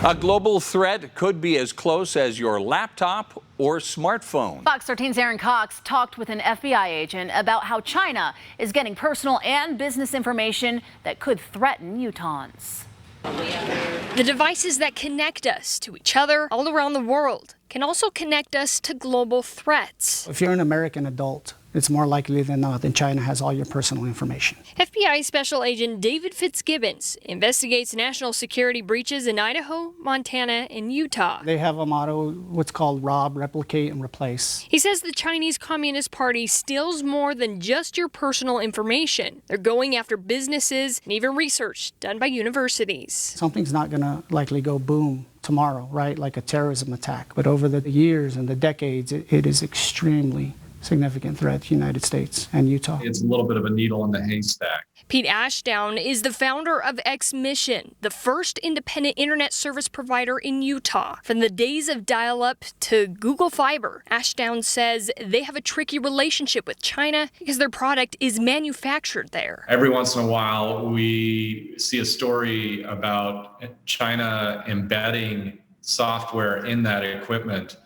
A global threat could be as close as your laptop or smartphone. Fox 13's Aaron Cox talked with an FBI agent about how China is getting personal and business information that could threaten Utahns. The devices that connect us to each other all around the world can also connect us to global threats. If you're an American adult, it's more likely than not that China has all your personal information. FBI Special Agent David Fitzgibbons investigates national security breaches in Idaho, Montana, and Utah. They have a motto, what's called rob, replicate, and replace. He says the Chinese Communist Party steals more than just your personal information. They're going after businesses and even research done by universities. Something's not going to likely go boom tomorrow, right? Like a terrorism attack. But over the years and the decades, it is extremely significant threat to the United States and Utah. It's a little bit of a needle in the haystack. Pete Ashdown is the founder of X-Mission, the first independent internet service provider in Utah. From the days of dial-up to Google Fiber, Ashdown says they have a tricky relationship with China because their product is manufactured there. Every once in a while, we see a story about China embedding software in that equipment,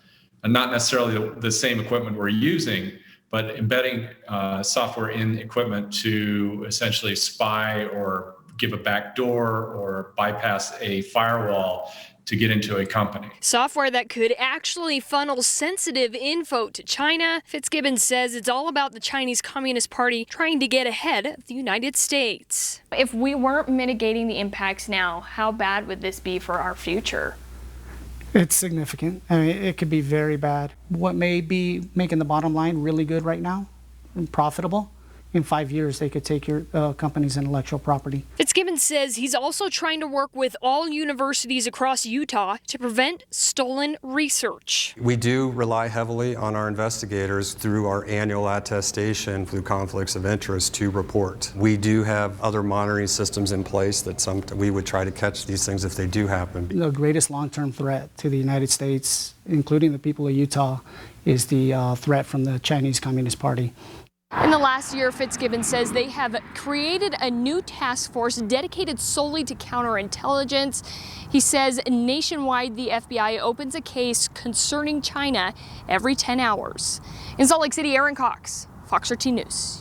and not necessarily the same equipment we're using, but embedding software in equipment to essentially spy or give a backdoor or bypass a firewall to get into a company. Software that could actually funnel sensitive info to China. Fitzgibbons says it's all about the Chinese Communist Party trying to get ahead of the United States. If we weren't mitigating the impacts now, how bad would this be for our future? It's significant. I mean, it could be very bad. What may be making the bottom line really good right now and profitable, in 5 years they could take your company's intellectual property. Fitzgibbons says he's also trying to work with all universities across Utah to prevent stolen research. We do rely heavily on our investigators through our annual attestation through conflicts of interest to report. We do have other monitoring systems in place that we would try to catch these things if they do happen. The greatest long-term threat to the United States, including the people of Utah, is the threat from the Chinese Communist Party. In the last year, Fitzgibbons says they have created a new task force dedicated solely to counterintelligence. He says nationwide, the FBI opens a case concerning China every 10 hours. In Salt Lake City, Aaron Cox, Fox 13 News.